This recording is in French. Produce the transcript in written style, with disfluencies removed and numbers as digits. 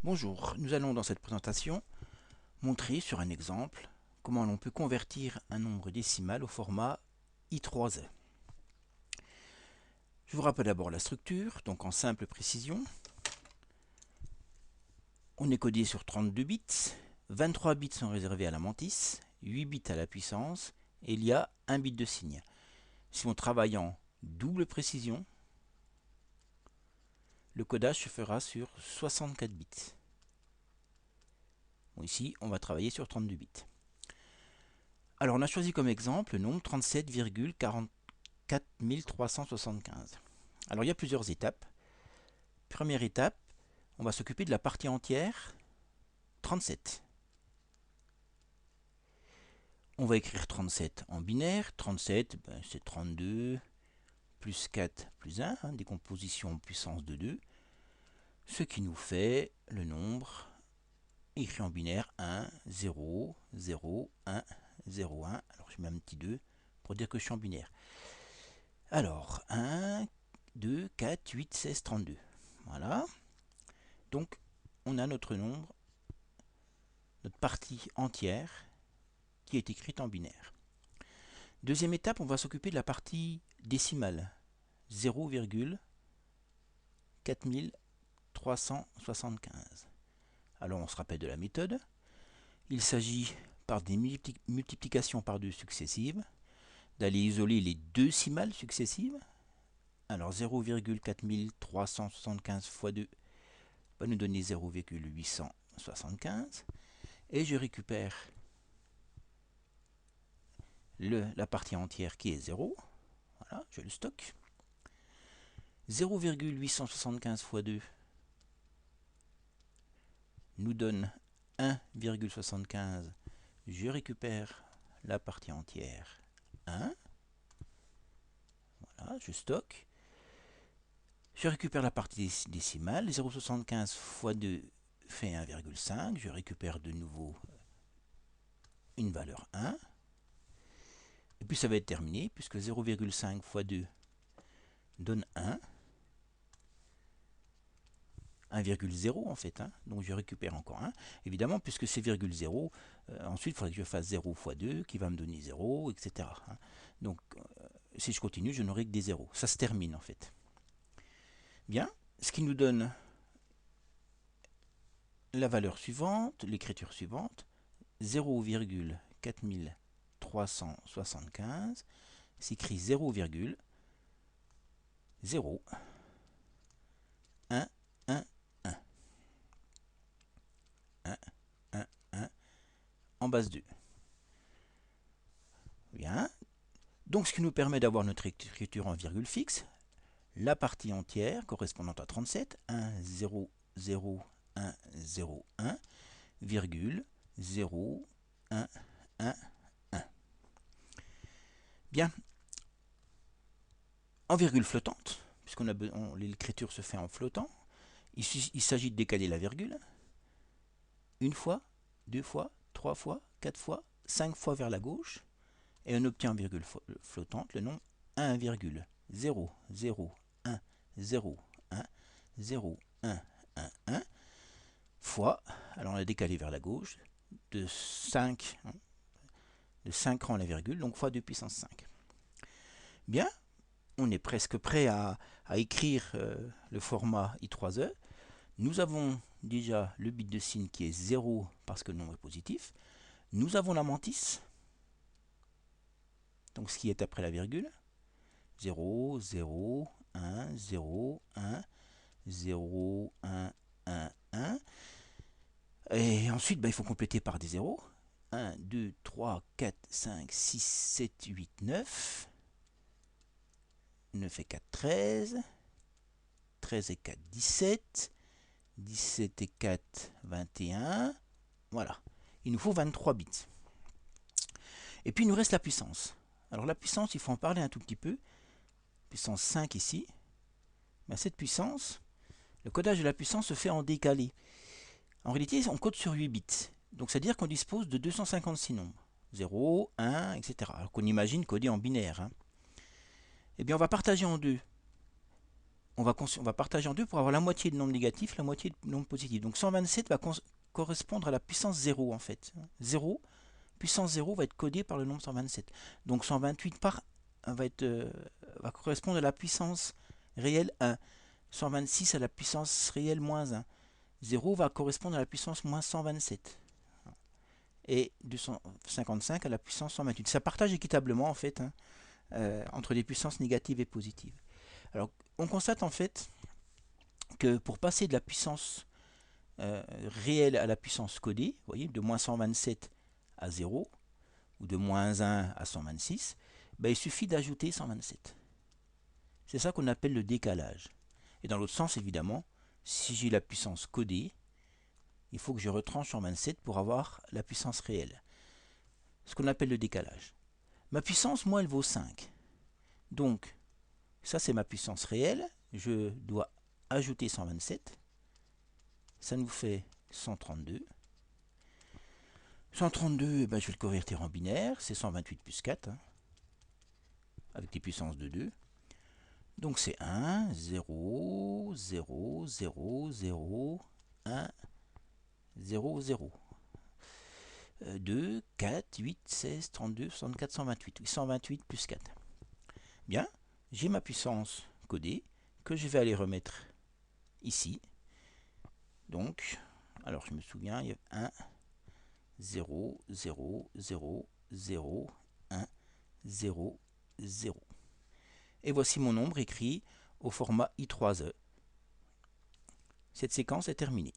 Bonjour, nous allons dans cette présentation montrer sur un exemple comment l'on peut convertir un nombre décimal au format I3E. Je vous rappelle d'abord la structure, donc en simple précision. On est codé sur 32 bits, 23 bits sont réservés à la mantis, 8 bits à la puissance et il y a 1 bit de signe. Si on travaille en double précision, le codage se fera sur 64 bits. Bon, ici, on va travailler sur 32 bits. Alors, on a choisi comme exemple le nombre 37,44 375. Alors, il y a plusieurs étapes. Première étape, on va s'occuper de la partie entière 37. On va écrire 37 en binaire. 37, c'est 32 plus 4 plus 1, décomposition en puissance de 2. Ce qui nous fait le nombre écrit en binaire 1, 0, 0, 1, 0, 1. Alors je mets un petit 2 pour dire que je suis en binaire. Alors 1, 2, 4, 8, 16, 32. Voilà. Donc on a notre nombre, notre partie entière qui est écrite en binaire. Deuxième étape, on va s'occuper de la partie décimale. 0,4375. Alors on se rappelle de la méthode. Il s'agit par des multiplications par 2 successives d'aller isoler les deux décimales successives. Alors 0,4375 fois 2 va nous donner 0,875 et je récupère la partie entière qui est 0. Voilà, je le stocke. 0,875 fois 2 nous donne 1,75. Je récupère la partie entière 1. Voilà, je stocke. Je récupère la partie décimale. 0,75 fois 2 fait 1,5. Je récupère de nouveau une valeur 1. Et puis ça va être terminé puisque 0,5 fois 2 donne 1. 1,0 en fait, donc je récupère encore 1. Évidemment, puisque c'est 0,0, ensuite il faudrait que je fasse 0 fois 2 qui va me donner 0, etc. Donc si je continue, je n'aurai que des 0. Ça se termine en fait. Bien, ce qui nous donne la valeur suivante, l'écriture suivante, 0,4375 s'écrit 0,0 1 1 1 1 1 1 en base 2. Bien. Donc ce qui nous permet d'avoir notre écriture en virgule fixe, la partie entière correspondante à 37, 1 0 0 1 0 1, virgule 0 1 1 1. Bien. En virgule flottante, puisqu'on l'écriture se fait en flottant, il s'agit de décaler la virgule une fois, deux fois, trois fois, quatre fois, 5 fois vers la gauche, et on obtient en virgule flottante le nom 1,0 0 1 0 1 0 1 1 1 fois, alors on a décalé vers la gauche, de 5 rangs la virgule, donc fois 2 puissance 5. Bien, on est presque prêt à écrire le format I3E. Nous avons déjà le bit de signe qui est 0 parce que le nombre est positif. Nous avons la mantis, donc ce qui est après la virgule. 0, 0, 1, 0, 1, 0, 1, 1, 1. Et ensuite, il faut compléter par des zéros. 1, 2, 3, 4, 5, 6, 7, 8, 9. 9 et 4, 13. 13 et 4, 17. 17 et 4, 21. Voilà. Il nous faut 23 bits. Et puis, il nous reste la puissance. Alors, la puissance, il faut en parler un tout petit peu. Puissance 5 ici. Mais cette puissance, le codage de la puissance se fait en décalé. En réalité, on code sur 8 bits. Donc, c'est-à-dire qu'on dispose de 256 nombres. 0, 1, etc. Alors qu'on imagine coder en binaire. Eh bien, on va partager en deux on va partager en deux pour avoir la moitié de nombre négatif, la moitié de nombre positif. Donc 127 va correspondre à la puissance 0 en fait. 0, puissance 0 va être codée par le nombre 127. Donc 128 va correspondre à la puissance réelle 1. 126 à la puissance réelle moins 1. 0 va correspondre à la puissance moins 127. Et 255 à la puissance 128. Ça partage équitablement en fait entre des puissances négatives et positives. Alors on constate en fait que pour passer de la puissance réelle à la puissance codée, vous voyez, de moins 127 à 0, ou de moins 1 à 126, ben, il suffit d'ajouter 127. C'est ça qu'on appelle le décalage. Et dans l'autre sens, évidemment, si j'ai la puissance codée, il faut que je retranche 127 pour avoir la puissance réelle. Ce qu'on appelle le décalage. Ma puissance, moi, elle vaut 5. Donc, ça c'est ma puissance réelle. Je dois ajouter 127. Ça nous fait 132. 132, eh ben, je vais le convertir en binaire. C'est 128 plus 4. Avec des puissances de 2. Donc c'est 1, 0, 0, 0, 0, 1, 0, 0. 2, 4, 8, 16, 32, 64, 128. 128 plus 4. Bien, j'ai ma puissance codée que je vais aller remettre ici. Donc, alors je me souviens, il y a 1, 0, 0, 0, 0, 1, 0, 0. Et voici mon nombre écrit au format I3E. Cette séquence est terminée.